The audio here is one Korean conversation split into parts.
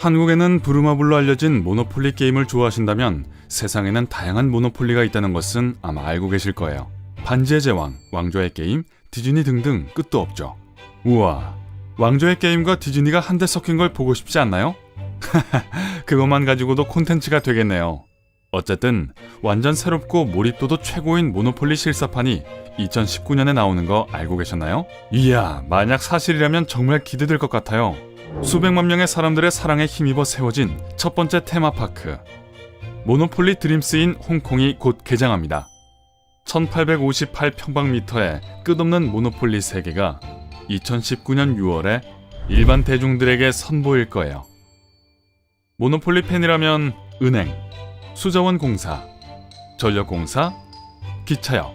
한국에는 부루마블로 알려진 모노폴리 게임을 좋아하신다면 세상에는 다양한 모노폴리가 있다는 것은 아마 알고 계실 거예요. 반지의 제왕, 왕좌의 게임, 디즈니 등등 끝도 없죠. 우와, 왕좌의 게임과 디즈니가 한데 섞인 걸 보고 싶지 않나요? 그것만 가지고도 콘텐츠가 되겠네요. 어쨌든 완전 새롭고 몰입도도 최고인 모노폴리 실사판이 2019년에 나오는 거 알고 계셨나요? 이야, 만약 사실이라면 정말 기대될 것 같아요. 수백만 명의 사람들의 사랑에 힘입어 세워진 첫 번째 테마파크 모노폴리 드림스인 홍콩이 곧 개장합니다. 1858평방미터의 끝없는 모노폴리 세계가 2019년 6월에 일반 대중들에게 선보일 거예요. 모노폴리 팬이라면 은행, 수자원공사, 전력공사, 기차역,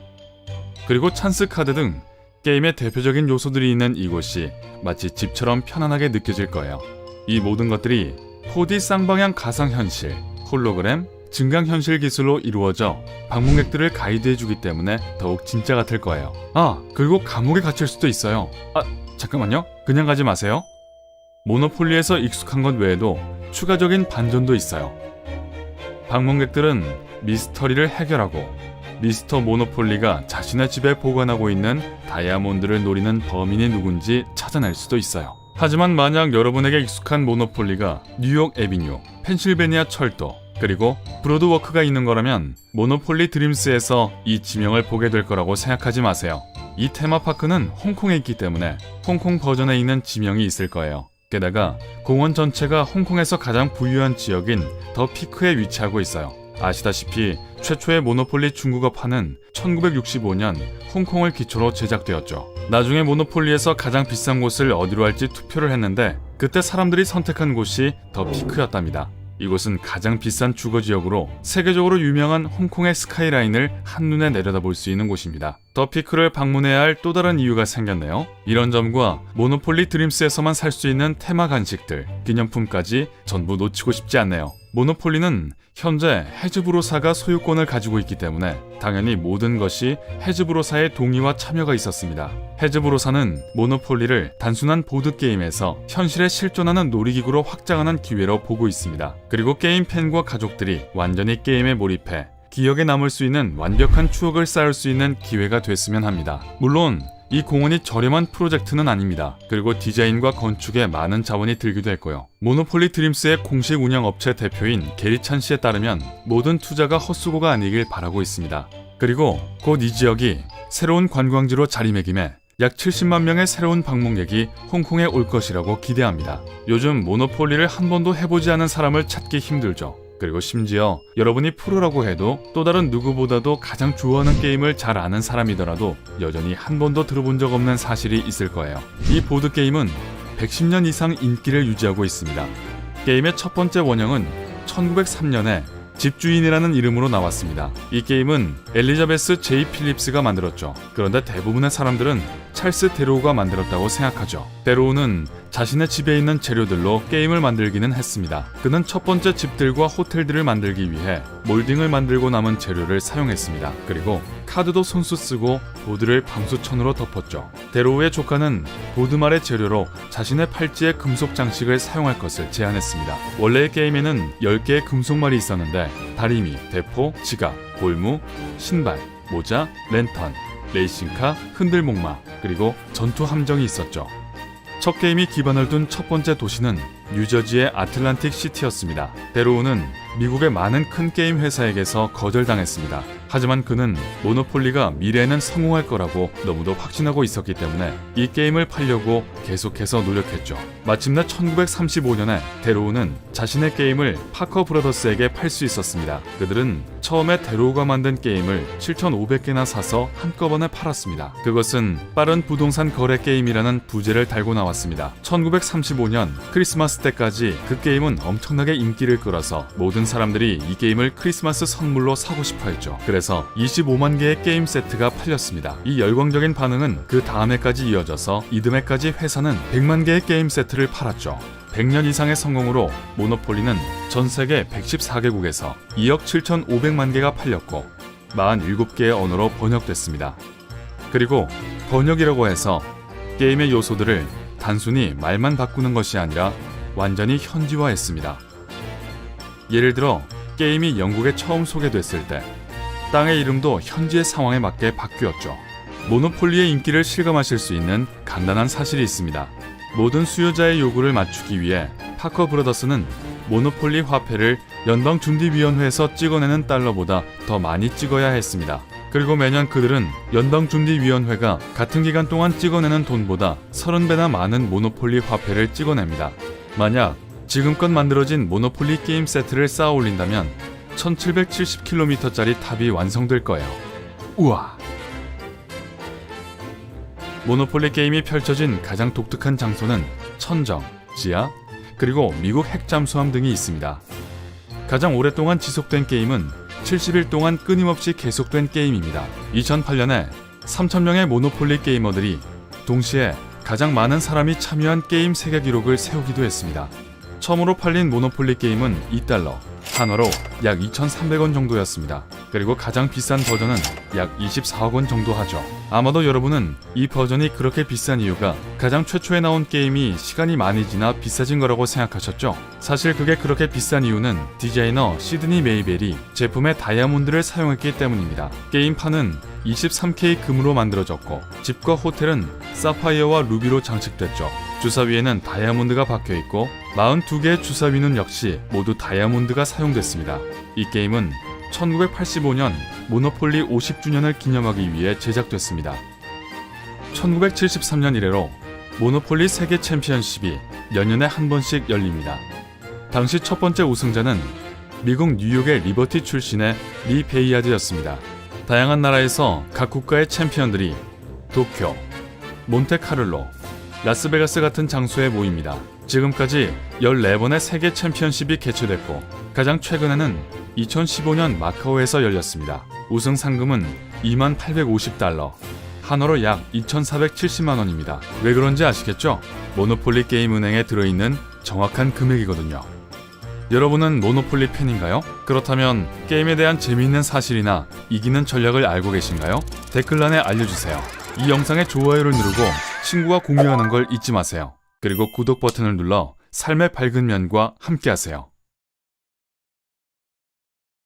그리고 찬스카드 등 게임의 대표적인 요소들이 있는 이곳이 마치 집처럼 편안하게 느껴질 거예요. 이 모든 것들이 4D 쌍방향 가상현실, 홀로그램, 증강현실 기술로 이루어져 방문객들을 가이드해주기 때문에 더욱 진짜 같을 거예요. 그리고 감옥에 갇힐 수도 있어요. 잠깐만요. 그냥 가지 마세요. 모노폴리에서 익숙한 것 외에도 추가적인 반전도 있어요. 방문객들은 미스터리를 해결하고 미스터 모노폴리가 자신의 집에 보관하고 있는 다이아몬드를 노리는 범인이 누군지 찾아낼 수도 있어요. 하지만 만약 여러분에게 익숙한 모노폴리가 뉴욕 애비뉴, 펜실베니아 철도, 그리고 브로드워크가 있는 거라면 모노폴리 드림스에서 이 지명을 보게 될 거라고 생각하지 마세요. 이 테마파크는 홍콩에 있기 때문에 홍콩 버전에 있는 지명이 있을 거예요. 게다가 공원 전체가 홍콩에서 가장 부유한 지역인 더 피크에 위치하고 있어요. 아시다시피 최초의 모노폴리 중국어판은 1965년 홍콩을 기초로 제작되었죠. 나중에 모노폴리에서 가장 비싼 곳을 어디로 할지 투표를 했는데 그때 사람들이 선택한 곳이 더 피크였답니다. 이곳은 가장 비싼 주거지역으로 세계적으로 유명한 홍콩의 스카이라인을 한눈에 내려다볼 수 있는 곳입니다. 더 피크를 방문해야 할 또 다른 이유가 생겼네요. 이런 점과 모노폴리 드림스에서만 살 수 있는 테마 간식들, 기념품까지 전부 놓치고 싶지 않네요. 모노폴리는 현재 헤즈브로사가 소유권을 가지고 있기 때문에 당연히 모든 것이 헤즈브로사의 동의와 참여가 있었습니다. 헤즈브로사는 모노폴리를 단순한 보드게임에서 현실에 실존하는 놀이기구로 확장하는 기회로 보고 있습니다. 그리고 게임 팬과 가족들이 완전히 게임에 몰입해 기억에 남을 수 있는 완벽한 추억을 쌓을 수 있는 기회가 됐으면 합니다. 물론 이 공원이 저렴한 프로젝트는 아닙니다. 그리고 디자인과 건축에 많은 자원이 들기도 했고요. 모노폴리 드림스의 공식 운영업체 대표인 게리찬 씨에 따르면 모든 투자가 헛수고가 아니길 바라고 있습니다. 그리고 곧 이 지역이 새로운 관광지로 자리매김해 약 70만 명의 새로운 방문객이 홍콩에 올 것이라고 기대합니다. 요즘 모노폴리를 한 번도 해보지 않은 사람을 찾기 힘들죠. 그리고 심지어 여러분이 프로라고 해도 또 다른 누구보다도 가장 좋아하는 게임을 잘 아는 사람이더라도 여전히 한 번도 들어본 적 없는 사실이 있을 거예요. 이 보드게임은 110년 이상 인기를 유지하고 있습니다. 게임의 첫 번째 원형은 1903년에 집주인이라는 이름으로 나왔습니다. 이 게임은 엘리자베스 제이 필립스가 만들었죠. 그런데 대부분의 사람들은 찰스 데로우가 만들었다고 생각하죠. 데로우는 자신의 집에 있는 재료들로 게임을 만들기는 했습니다. 그는 첫 번째 집들과 호텔들을 만들기 위해 몰딩을 만들고 남은 재료를 사용했습니다. 그리고 카드도 손수 쓰고 보드를 방수천으로 덮었죠. 데로우의 조카는 보드말의 재료로 자신의 팔찌에 금속 장식을 사용할 것을 제안했습니다. 원래의 게임에는 10개의 금속말이 있었는데 다리미, 대포, 지갑, 골무, 신발, 모자, 랜턴, 레이싱카, 흔들목마, 그리고 전투 함정이 있었죠. 첫 게임이 기반을 둔 첫 번째 도시는 뉴저지의 아틀란틱 시티였습니다. 데로우는 미국의 많은 큰 게임 회사에게서 거절당했습니다. 하지만 그는 모노폴리가 미래에는 성공할 거라고 너무도 확신하고 있었기 때문에 이 게임을 팔려고 계속해서 노력했죠. 마침내 1935년에 데로우는 자신의 게임을 파커 브라더스에게 팔 수 있었습니다. 그들은 처음에 데로우가 만든 게임을 7,500개나 사서 한꺼번에 팔았습니다. 그것은 빠른 부동산 거래 게임이라는 부제를 달고 나왔습니다. 1935년 크리스마스 때까지 그 게임은 엄청나게 인기를 끌어서 모든 사람들이 이 게임을 크리스마스 선물로 사고 싶어 했죠. 그래서 25만 개의 게임 세트가 팔렸습니다. 이 열광적인 반응은 그 다음 해까지 이어져서 이듬해까지 회사는 100만 개의 게임 세트를 팔았죠. 100년 이상의 성공으로 모노폴리는 전 세계 114개국에서 2억 7,500만 개가 팔렸고 47개의 언어로 번역됐습니다. 그리고 번역이라고 해서 게임의 요소들을 단순히 말만 바꾸는 것이 아니라 완전히 현지화했습니다. 예를 들어 게임이 영국에 처음 소개됐을 때 땅의 이름도 현지의 상황에 맞게 바뀌었죠. 모노폴리의 인기를 실감하실 수 있는 간단한 사실이 있습니다. 모든 수요자의 요구를 맞추기 위해 파커 브라더스는 모노폴리 화폐를 연방준비위원회에서 찍어내는 달러보다 더 많이 찍어야 했습니다. 그리고 매년 그들은 연방준비위원회가 같은 기간 동안 찍어내는 돈보다 30배나 많은 모노폴리 화폐를 찍어냅니다. 만약 지금껏 만들어진 모노폴리 게임 세트를 쌓아 올린다면 1770km짜리 탑이 완성될 거예요. 우와! 모노폴리 게임이 펼쳐진 가장 독특한 장소는 천정, 지하, 그리고 미국 핵잠수함 등이 있습니다. 가장 오랫동안 지속된 게임은 70일 동안 끊임없이 계속된 게임입니다. 2008년에 3,000명의 모노폴리 게이머들이 동시에 가장 많은 사람이 참여한 게임 세계 기록을 세우기도 했습니다. 처음으로 팔린 모노폴리 게임은 $2, 한화로 약 2,300원 정도였습니다. 그리고 가장 비싼 버전은 약 24억 원 정도 하죠. 아마도 여러분은 이 버전이 그렇게 비싼 이유가 가장 최초에 나온 게임이 시간이 많이 지나 비싸진 거라고 생각하셨죠? 사실 그게 그렇게 비싼 이유는 디자이너 시드니 메이벨이 제품에 다이아몬드를 사용했기 때문입니다. 게임판은 23K 금으로 만들어졌고 집과 호텔은 사파이어와 루비로 장식됐죠. 주사위에는 다이아몬드가 박혀있고 42개의 주사위는 역시 모두 다이아몬드가 사용됐습니다. 이 게임은 1985년 모노폴리 50주년을 기념하기 위해 제작됐습니다. 1973년 이래로 모노폴리 세계 챔피언십이 몇 년에 한 번씩 열립니다. 당시 첫 번째 우승자는 미국 뉴욕의 리버티 출신의 리 베이아드였습니다. 다양한 나라에서 각 국가의 챔피언들이 도쿄, 몬테카를로, 라스베가스 같은 장소에 모입니다. 지금까지 14번의 세계 챔피언십이 개최됐고 가장 최근에는 2015년 마카오에서 열렸습니다. 우승 상금은 2850달러, 한화로 약 2470만 원입니다. 왜 그런지 아시겠죠? 모노폴리 게임 은행에 들어있는 정확한 금액이거든요. 여러분은 모노폴리 팬인가요? 그렇다면 게임에 대한 재미있는 사실이나 이기는 전략을 알고 계신가요? 댓글란에 알려주세요. 이 영상에 좋아요를 누르고 친구와 공유하는 걸 잊지 마세요. 그리고 구독 버튼을 눌러 삶의 밝은 면과 함께하세요.